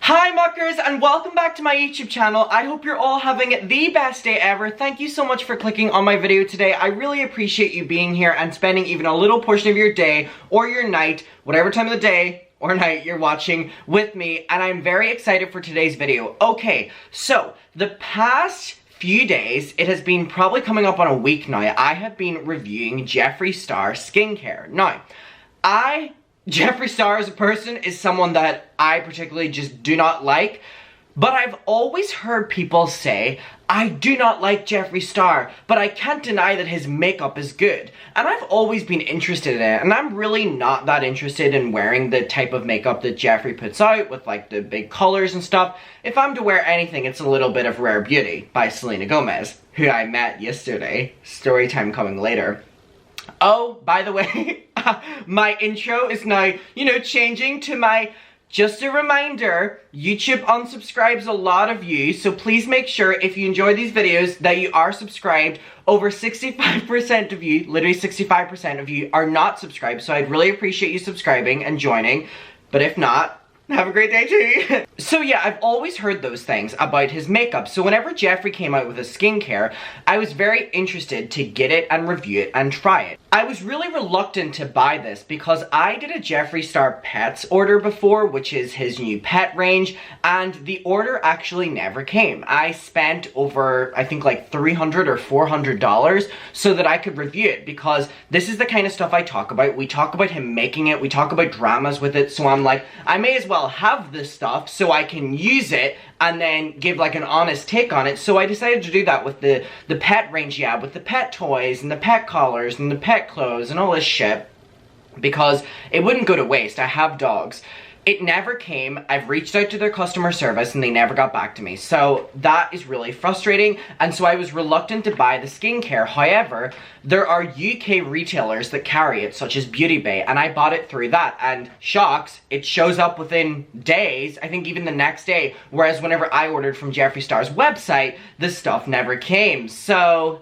Hi muckers, and welcome back to my YouTube channel. I hope you're all having the best day ever. Thank you so much for clicking on my video today. I really appreciate you being here and spending even a little portion of your day or your night, whatever time of the day or night you're watching with me, and I'm very excited for today's video. Okay, so the past few days, it has been probably coming up on a week now, I have been reviewing Jeffree Star skincare. Now, Jeffree Star as a person is someone that I particularly just do not like, but I've always heard people say, I do not like Jeffree Star, but I can't deny that his makeup is good. And I've always been interested in it, and I'm really not that interested in wearing the type of makeup that Jeffree puts out with like the big colors and stuff. If I'm to wear anything, it's a little bit of Rare Beauty by Selena Gomez, who I met yesterday. Story time coming later. Oh, by the way, my intro is now, changing to my, just a reminder, YouTube unsubscribes a lot of you, so please make sure if you enjoy these videos that you are subscribed. Over 65% of you, literally 65% of you, are not subscribed, so I'd really appreciate you subscribing and joining, but if not, have a great day too. So yeah, I've always heard those things about his makeup. So whenever Jeffree came out with his skincare, I was very interested to get it and review it and try it. I was really reluctant to buy this because I did a Jeffree Star Pets order before, which is his new pet range, and the order actually never came. I spent over, I think like $300 or $400 so that I could review it, because this is the kind of stuff I talk about. We talk about him making it, we talk about dramas with it, so I'm like, I may as well have this stuff so I can use it and then give like an honest take on it. So I decided to do that with the pet range, yeah, with the pet toys and the pet collars and the pet clothes and all this shit, because it wouldn't go to waste. I have dogs. It never came. I've reached out to their customer service and they never got back to me. So that is really frustrating, and so I was reluctant to buy the skincare. However, there are UK retailers that carry it, such as Beauty Bay, and I bought it through that, and shocks, it shows up within days, I think even the next day, whereas whenever I ordered from Jeffree Star's website, the stuff never came. So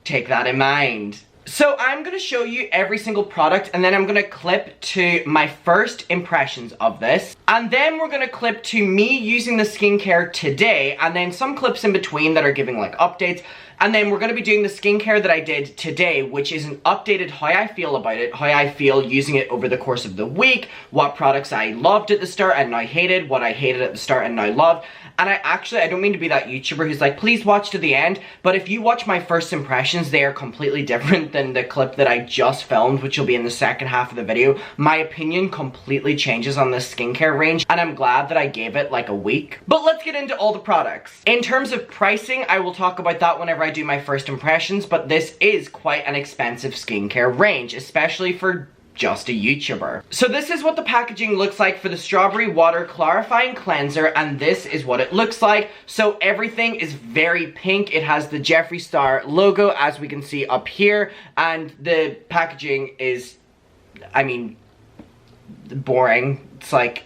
take that in mind. So I'm going to show you every single product, and then I'm going to clip to my first impressions of this, and then we're going to clip to me using the skincare today, and then some clips in between that are giving like updates, and then we're going to be doing the skincare that I did today, which is an updated how I feel about it, how I feel using it over the course of the week, what products I loved at the start and now hated, what I hated at the start and now loved. And I don't mean to be that YouTuber who's like, please watch to the end, but if you watch my first impressions, they are completely different than the clip that I just filmed, which will be in the second half of the video. My opinion completely changes on this skincare range, and I'm glad that I gave it like a week. But let's get into all the products. In terms of pricing, I will talk about that whenever I do my first impressions, but this is quite an expensive skincare range, especially for just a YouTuber. So this is what the packaging looks like for the Strawberry Water Clarifying Cleanser, and this is what it looks like. So everything is very pink. It has the Jeffree Star logo, as we can see up here, and the packaging is, I mean, boring. It's like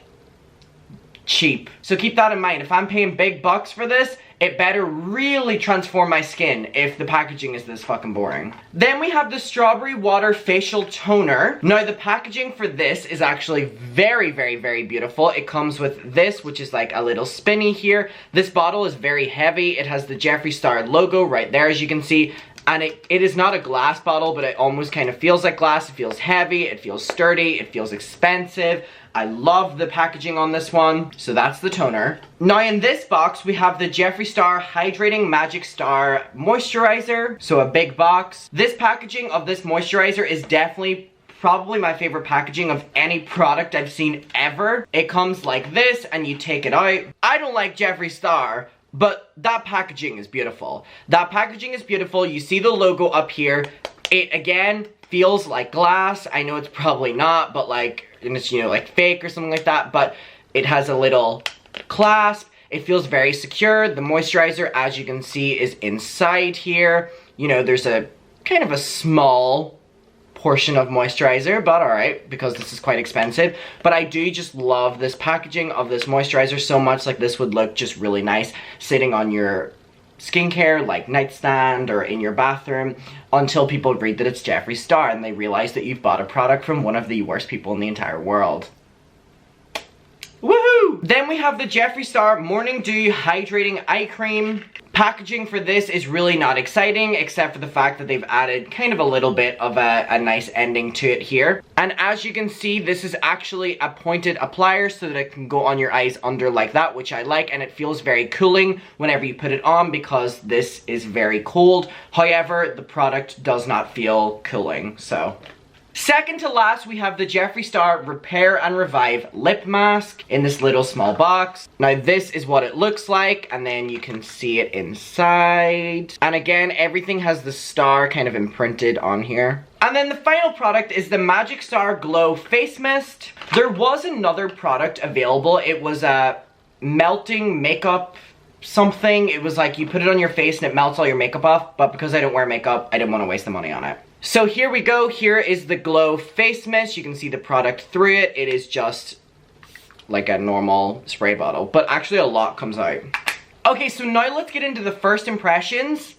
cheap. So keep that in mind. If I'm paying big bucks for this, it better really transform my skin if the packaging is this fucking boring. Then we have the Strawberry Water Facial Toner. Now the packaging for this is actually very, very, very beautiful. It comes with this, which is like a little spinny here. This bottle is very heavy. It has the Jeffree Star logo right there, as you can see. And it is not a glass bottle, but it almost kind of feels like glass. It feels heavy, it feels sturdy, it feels expensive. I love the packaging on this one. So that's the toner. Now in this box, we have the Jeffree Star Hydrating Magic Star Moisturizer. So a big box. This packaging of this moisturizer is definitely probably my favorite packaging of any product I've seen ever. It comes like this, and you take it out. I don't like Jeffree Star, but that packaging is beautiful. That packaging is beautiful. You see the logo up here. It, again, feels like glass. I know it's probably not, but like, and it's, like fake or something like that, but it has a little clasp. It feels very secure. The moisturizer, as you can see, is inside here. There's a kind of a small portion of moisturizer, but alright, because this is quite expensive. But I do just love this packaging of this moisturizer so much. Like, this would look just really nice sitting on your skincare, like nightstand or in your bathroom, until people read that it's Jeffree Star and they realize that you've bought a product from one of the worst people in the entire world. Woohoo! Woo! Then we have the Jeffree Star Morning Dew Hydrating Eye Cream. Packaging for this is really not exciting, except for the fact that they've added kind of a little bit of a nice ending to it here. And as you can see, this is actually a pointed applier so that it can go on your eyes under like that, which I like, and it feels very cooling whenever you put it on because this is very cold. However, the product does not feel cooling, so... Second to last, we have the Jeffree Star Repair and Revive Lip Mask in this little small box. Now this is what it looks like, and then you can see it inside. And again, everything has the star kind of imprinted on here. And then the final product is the Magic Star Glow Face Mist. There was another product available. It was a melting makeup something. It was like you put it on your face and it melts all your makeup off, but because I don't wear makeup, I didn't want to waste the money on it. So here we go. Here is the Glow Face Mist. You can see the product through it. It is just like a normal spray bottle, but actually a lot comes out. Okay, so now let's get into the first impressions.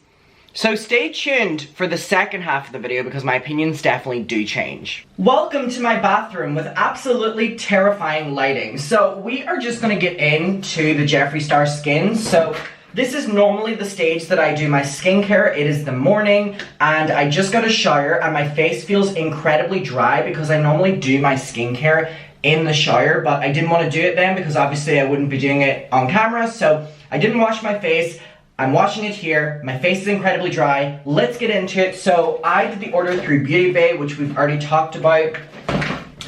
So stay tuned for the second half of the video because my opinions definitely do change. Welcome to my bathroom with absolutely terrifying lighting. So we are just gonna get into the Jeffree Star Skin. So this is normally the stage that I do my skincare. It is the morning and I just got a shower and my face feels incredibly dry because I normally do my skincare in the shower, but I didn't want to do it then because obviously I wouldn't be doing it on camera, so I didn't wash my face. I'm washing it here. My face is incredibly dry. Let's get into it. So I did the order through Beauty Bay, which we've already talked about.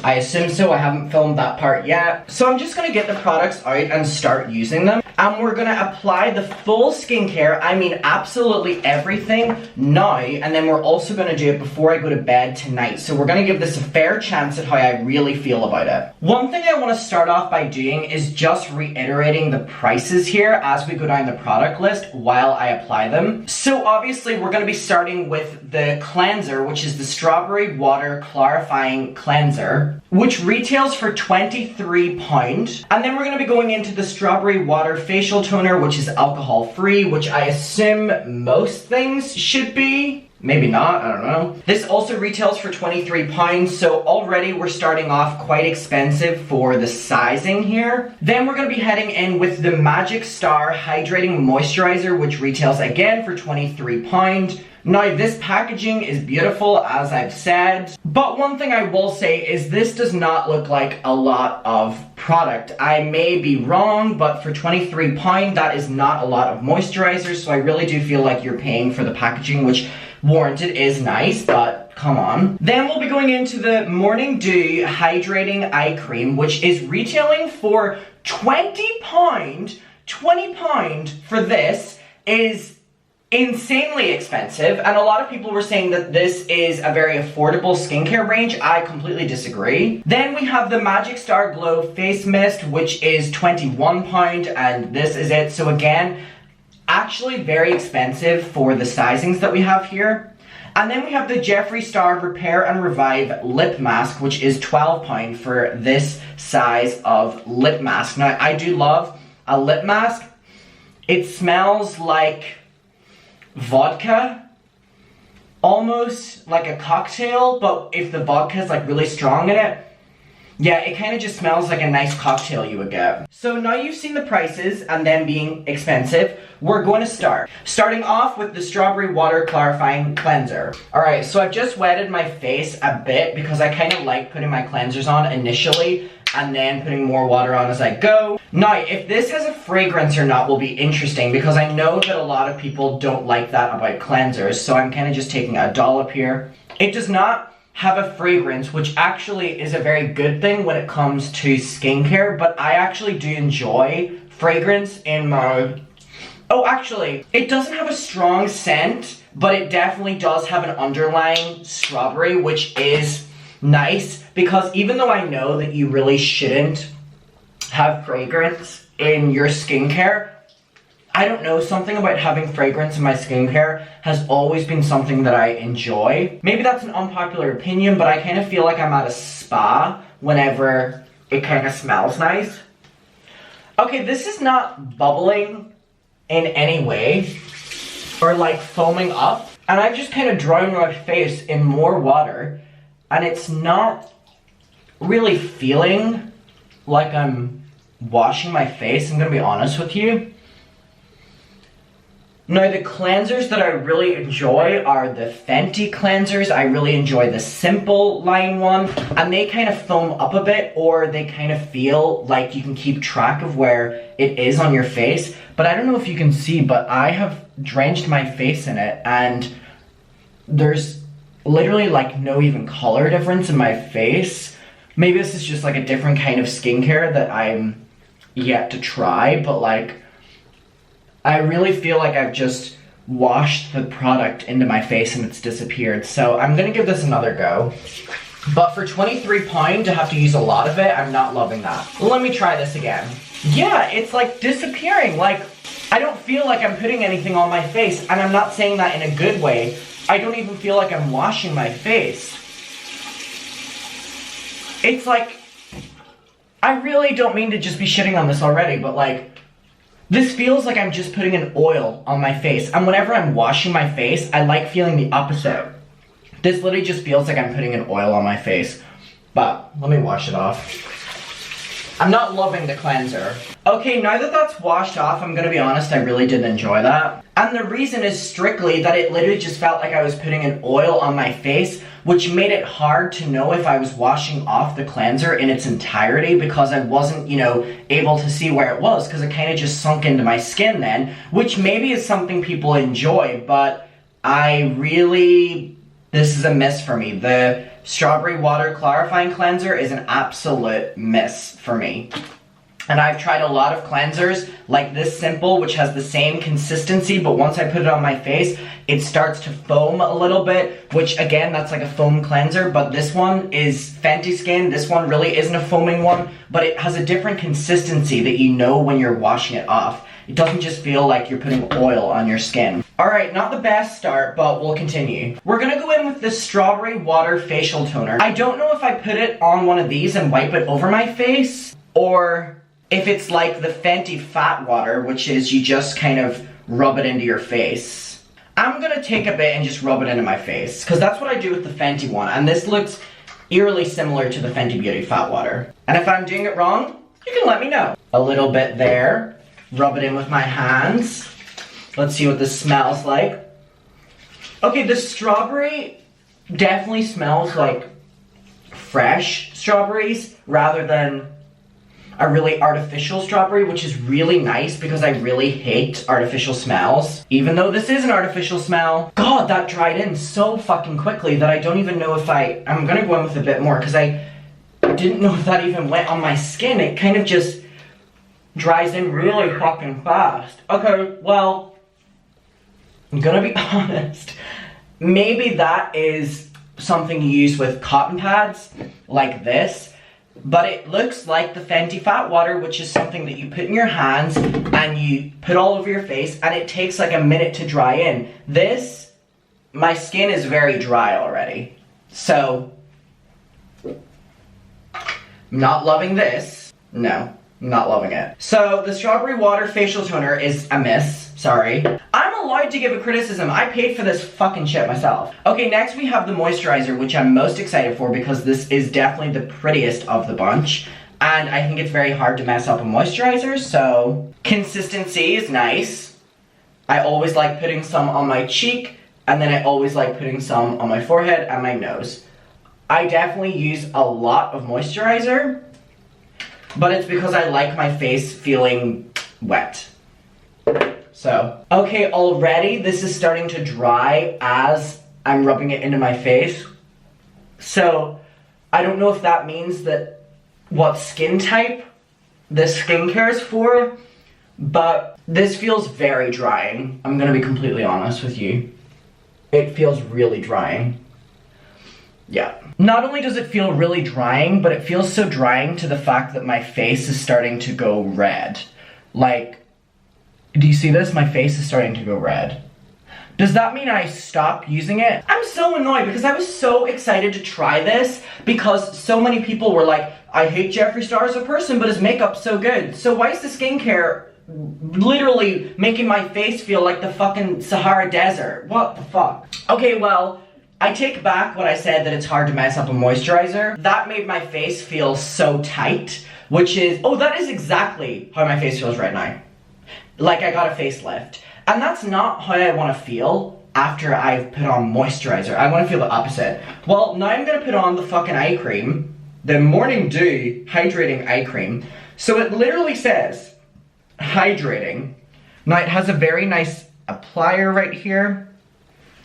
I assume so. I haven't filmed that part yet. So I'm just gonna get the products out and start using them. And we're gonna apply the full skincare, I mean absolutely everything now, and then we're also gonna do it before I go to bed tonight. So we're gonna give this a fair chance at how I really feel about it. One thing I wanna start off by doing is just reiterating the prices here as we go down the product list while I apply them. So obviously we're gonna be starting with the cleanser, which is the Strawberry Water Clarifying Cleanser, which retails for £23. And then we're gonna be going into the Strawberry Water Facial Toner, which is alcohol free, which I assume most things should be. Maybe not, I don't know. This also retails for £23, so already we're starting off quite expensive for the sizing here. Then we're gonna be heading in with the Magic Star Hydrating Moisturizer, which retails again for £23. Now this packaging is beautiful, as I've said, but one thing I will say is this does not look like a lot of product. I may be wrong, but for £23 that is not a lot of moisturizer, so I really do feel like you're paying for the packaging, which warranted is nice, but come on. Then we'll be going into the Morning Dew Hydrating Eye Cream, which is retailing for £20. £20 for this is insanely expensive, and a lot of people were saying that this is a very affordable skincare range. I completely disagree. Then we have the Magic Star Glow Face Mist, which is £21, and this is it. So again, actually very expensive for the sizings that we have here. And then we have the Jeffree Star Repair and Revive Lip Mask, which is £12 for this size of lip mask. Now, I do love a lip mask. It smells like vodka, almost like a cocktail, but if the vodka is like really strong in it, yeah, it kind of just smells like a nice cocktail you would get. So now you've seen the prices and them being expensive, we're going to start. Starting off with the Strawberry Water Clarifying Cleanser. Alright, so I've just wetted my face a bit because I kind of like putting my cleansers on initially and then putting more water on as I go. Now, if this has a fragrance or not will be interesting because I know that a lot of people don't like that about cleansers, so I'm kind of just taking a dollop here. It does not have a fragrance, which actually is a very good thing when it comes to skincare, but I actually do enjoy fragrance in my... Oh, actually, it doesn't have a strong scent, but it definitely does have an underlying strawberry, which is nice, because even though I know that you really shouldn't have fragrance in your skincare, I don't know, something about having fragrance in my skincare has always been something that I enjoy. Maybe that's an unpopular opinion, but I kind of feel like I'm at a spa whenever it kind of smells nice. Okay, this is not bubbling in any way or like foaming up, and I just kind of drowned my face in more water, and it's not really feeling like I'm washing my face, I'm gonna be honest with you. Now, the cleansers that I really enjoy are the Fenty cleansers. I really enjoy the Simple line one, and they kind of foam up a bit, or they kind of feel like you can keep track of where it is on your face. But I don't know if you can see, but I have drenched my face in it, and there's literally like no even color difference in my face. Maybe this is just like a different kind of skincare that I'm yet to try, but like, I really feel like I've just washed the product into my face and it's disappeared. So I'm gonna give this another go. But for £23 to have to use a lot of it, I'm not loving that. Let me try this again. Yeah, it's like disappearing. Like, I don't feel like I'm putting anything on my face, and I'm not saying that in a good way. I don't even feel like I'm washing my face. It's like, I really don't mean to just be shitting on this already, but like, this feels like I'm just putting an oil on my face. And whenever I'm washing my face, I like feeling the opposite. This literally just feels like I'm putting an oil on my face. But let me wash it off. I'm not loving the cleanser. Okay, now that that's washed off, I'm gonna be honest, I really did enjoy that. And the reason is strictly that it literally just felt like I was putting an oil on my face, which made it hard to know if I was washing off the cleanser in its entirety, because I wasn't, you know, able to see where it was, because it kind of just sunk into my skin then, which maybe is something people enjoy, but this is a miss for me. The Strawberry Water Clarifying Cleanser is an absolute miss for me. And I've tried a lot of cleansers, like this Simple, which has the same consistency, but once I put it on my face, it starts to foam a little bit, which again, that's like a foam cleanser, but this one is Fenty Skin. This one really isn't a foaming one, but it has a different consistency that you know when you're washing it off. It doesn't just feel like you're putting oil on your skin. Alright, not the best start, but we'll continue. We're gonna go in with the Strawberry Water Facial Toner. I don't know if I put it on one of these and wipe it over my face, or if it's like the Fenty Fat Water, which is you just kind of rub it into your face. I'm gonna take a bit and just rub it into my face, because that's what I do with the Fenty one, and this looks eerily similar to the Fenty Beauty Fat Water. And if I'm doing it wrong, you can let me know. A little bit there. Rub it in with my hands. Let's see what this smells like. Okay, the strawberry definitely smells like fresh strawberries rather than a really artificial strawberry, which is really nice because I really hate artificial smells. Even though this is an artificial smell. God, that dried in so fucking quickly that I don't even know if I'm gonna go in with a bit more because I didn't know if that even went on my skin. It kind of just dries in really fucking fast. Okay, well, I'm gonna be honest. Maybe that is something you use with cotton pads like this, but it looks like the Fenty Fat Water, which is something that you put in your hands and you put all over your face, and it takes like a minute to dry in. This, my skin is very dry already, so I'm not loving this. No, I'm not loving it. So the Strawberry Water Facial Toner is a miss, sorry. I'm allowed to give a criticism. I paid for this fucking shit myself. Okay, next we have the moisturizer, which I'm most excited for because this is definitely the prettiest of the bunch. And I think it's very hard to mess up a moisturizer, so consistency is nice. I always like putting some on my cheek, and then I always like putting some on my forehead and my nose. I definitely use a lot of moisturizer, but it's because I like my face feeling wet. So, okay, already this is starting to dry as I'm rubbing it into my face. So, I don't know if that means that what skin type this skincare is for, but this feels very drying. I'm gonna be completely honest with you. It feels really drying. Yeah. Not only does it feel really drying, but it feels so drying to the fact that my face is starting to go red. Like, do you see this? My face is starting to go red. Does that mean I stop using it? I'm so annoyed because I was so excited to try this because so many people were like, I hate Jeffree Star as a person, but his makeup's so good. So why is the skincare literally making my face feel like the fucking Sahara Desert? What the fuck? Okay, well, I take back what I said that it's hard to mess up a moisturizer. That made my face feel so tight, which is, oh, that is exactly how my face feels right now. Like I got a facelift. And that's not how I want to feel after I've put on moisturizer. I want to feel the opposite. Well, now I'm going to put on the fucking eye cream, the Morning Dew Hydrating Eye Cream. So it literally says, hydrating. Now it has a very nice applier right here,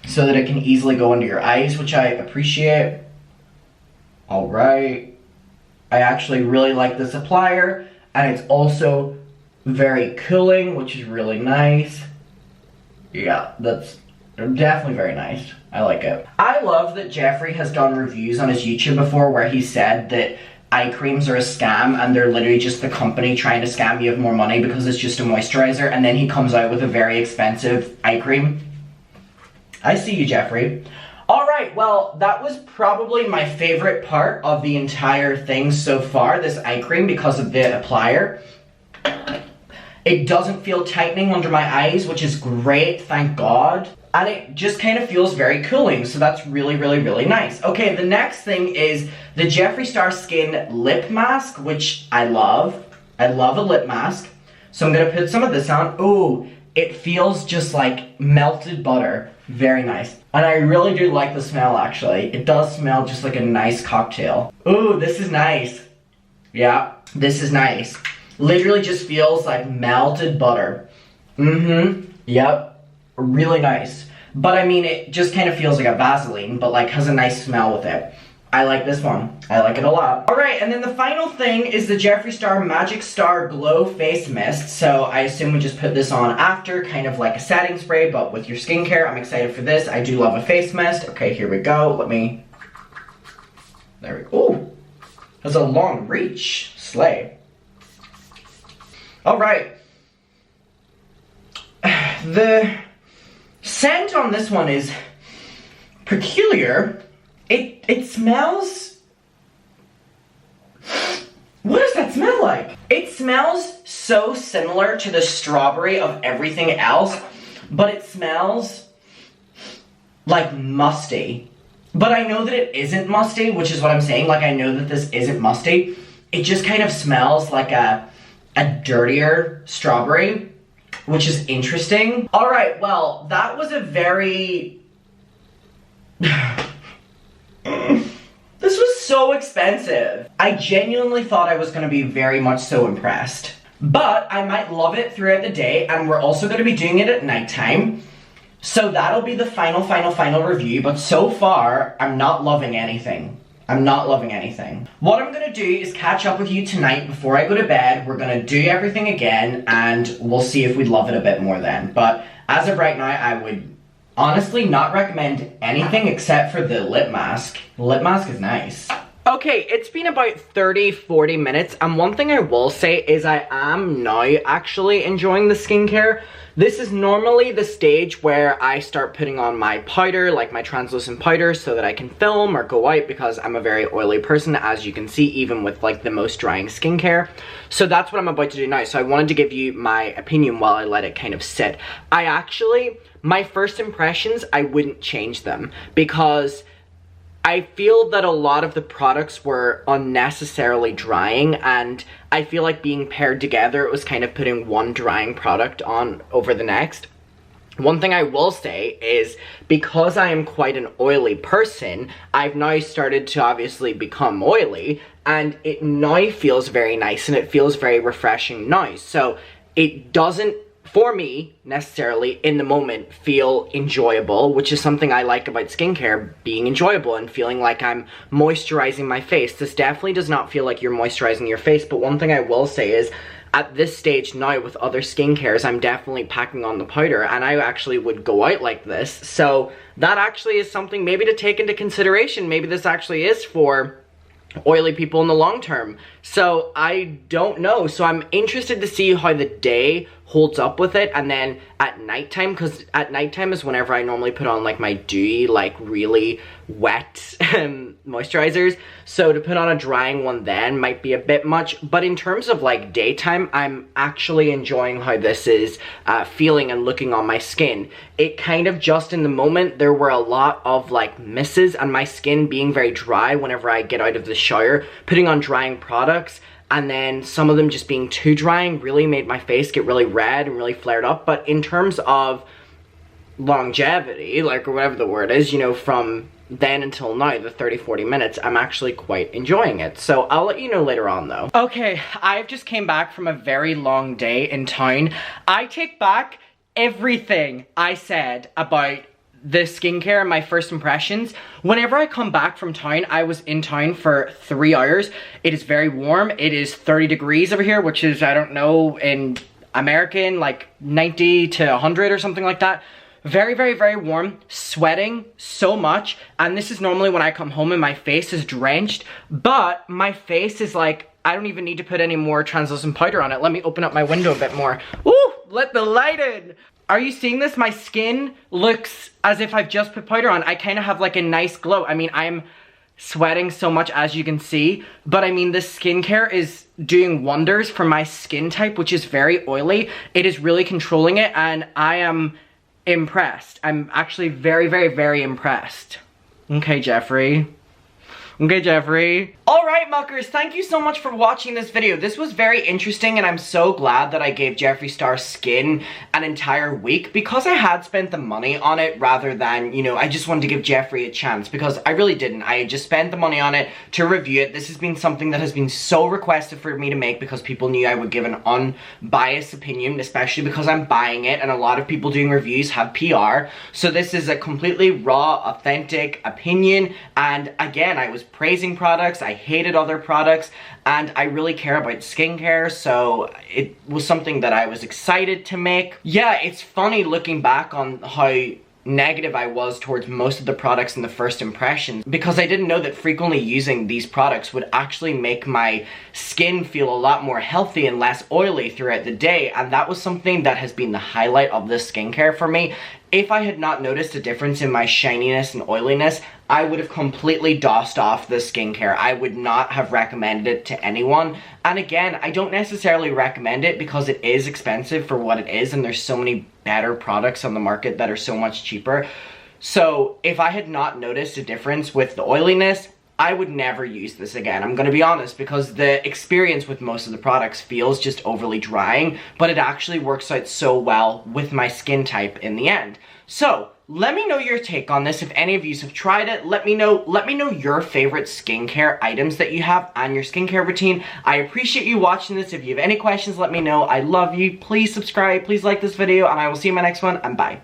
so that it can easily go under your eyes, which I appreciate. Alright. I actually really like this applier, and it's also very cooling, which is really nice. Yeah, that's definitely very nice. I like it. I love that Jeffree has done reviews on his YouTube before where he said that eye creams are a scam and they're literally just the company trying to scam you of more money because it's just a moisturizer, and then he comes out with a very expensive eye cream. I see you, Jeffree. Alright, well, that was probably my favorite part of the entire thing so far, this eye cream, because of the applier. It doesn't feel tightening under my eyes, which is great, thank God. And it just kind of feels very cooling, so that's really, really, really nice. Okay, the next thing is the Jeffree Star Skin Lip Mask, which I love. I love a lip mask. So I'm gonna put some of this on. Ooh, it feels just like melted butter. Very nice. And I really do like the smell, actually. It does smell just like a nice cocktail. Ooh, this is nice. Yeah, this is nice. Literally just feels like melted butter. Yep, really nice. But I mean, it just kind of feels like a Vaseline, but like has a nice smell with it. I like this one. I like it a lot. Alright, and then the final thing is the Jeffree Star Magic Star Glow Face Mist. So I assume we just put this on after, kind of like a setting spray, but with your skincare. I'm excited for this. I do love a face mist. Okay, here we go. Let me... There we go. Ooh, has a long reach. Slay. Alright. The scent on this one is peculiar. It smells... What does that smell like? It smells so similar to the strawberry of everything else, but it smells like musty. But I know that it isn't musty, which is what I'm saying. Like, I know that this isn't musty. It just kind of smells like a dirtier strawberry, which is interesting. Alright, well, that was a very... This was so expensive. I genuinely thought I was going to be very much so impressed. But I might love it throughout the day, and we're also going to be doing it at nighttime. So that'll be the final review, but so far, I'm not loving anything. I'm not loving anything. What I'm gonna do is catch up with you tonight before I go to bed. We're gonna do everything again, and we'll see if we love it a bit more then. But as of right now, I would honestly not recommend anything except for the lip mask. The lip mask is nice. Okay, it's been about 30-40 minutes, and one thing I will say is I am now actually enjoying the skincare. This is normally the stage where I start putting on my powder, like my translucent powder, so that I can film or go out, because I'm a very oily person, as you can see, even with like the most drying skincare. So that's what I'm about to do now. So I wanted to give you my opinion while I let it kind of sit. My first impressions, I wouldn't change them, because I feel that a lot of the products were unnecessarily drying, and I feel like being paired together, it was kind of putting one drying product on over the next. One thing I will say is, because I am quite an oily person, I've now started to obviously become oily, and it now feels very nice, and it feels very refreshing now. So it doesn't, for me, necessarily, in the moment, feel enjoyable, which is something I like about skincare, being enjoyable and feeling like I'm moisturizing my face. This definitely does not feel like you're moisturizing your face, but one thing I will say is, at this stage now with other skincares, I'm definitely packing on the powder, and I actually would go out like this. So that actually is something maybe to take into consideration. Maybe this actually is for oily people in the long term. So I don't know. So I'm interested to see how the day holds up with it, and then at nighttime, because at nighttime is whenever I normally put on like my dewy, like really wet moisturizers. So to put on a drying one then might be a bit much, but in terms of like daytime, I'm actually enjoying how this is feeling and looking on my skin. It kind of just in the moment, there were a lot of like misses, and my skin being very dry whenever I get out of the shower, putting on drying products, and then some of them just being too drying really made my face get really red and really flared up. But in terms of longevity, like, or whatever the word is, you know, from then until now, the 30-40 minutes, I'm actually quite enjoying it. So I'll let you know later on though. Okay, I've just came back from a very long day in town. I take back everything I said about the skincare and my first impressions. Whenever I come back from town, I was in town for 3 hours. It is very warm. It is 30 degrees over here, which is, I don't know, in American, like 90 to 100 or something like that. Very, very, very warm, sweating so much, and this is normally when I come home and my face is drenched, but my face is like, I don't even need to put any more translucent powder on it. Let me open up my window a bit more. Ooh, let the light in. Are you seeing this? My skin looks as if I've just put powder on. I kind of have like a nice glow. I mean, I'm sweating so much, as you can see, but I mean, this skincare is doing wonders for my skin type, which is very oily. It is really controlling it, and I am impressed. I'm actually very, very, very impressed. Okay, Jeffree. Okay, Jeffree. Alright, muckers, thank you so much for watching this video. This was very interesting, and I'm so glad that I gave Jeffree Star's skin an entire week, because I had spent the money on it rather than, you know, I just wanted to give Jeffree a chance, because I really didn't. I just spent the money on it to review it. This has been something that has been so requested for me to make, because people knew I would give an unbiased opinion, especially because I'm buying it, and a lot of people doing reviews have PR. So this is a completely raw, authentic opinion, and again, I was praising products, I hated other products, and I really care about skincare, so it was something that I was excited to make. Yeah, it's funny looking back on how negative I was towards most of the products in the first impressions, because I didn't know that frequently using these products would actually make my skin feel a lot more healthy and less oily throughout the day, and that was something that has been the highlight of this skincare for me. If I had not noticed a difference in my shininess and oiliness, I would have completely dossed off the skincare. I would not have recommended it to anyone. And again, I don't necessarily recommend it because it is expensive for what it is, and there's so many better products on the market that are so much cheaper. So if I had not noticed a difference with the oiliness, I would never use this again. I'm gonna be honest, because the experience with most of the products feels just overly drying, but it actually works out so well with my skin type in the end. So let me know your take on this. If any of you have tried it, let me know your favorite skincare items that you have and your skincare routine. I appreciate you watching this. If you have any questions, let me know. I love you. Please subscribe, please like this video, and I will see you in my next one, and bye.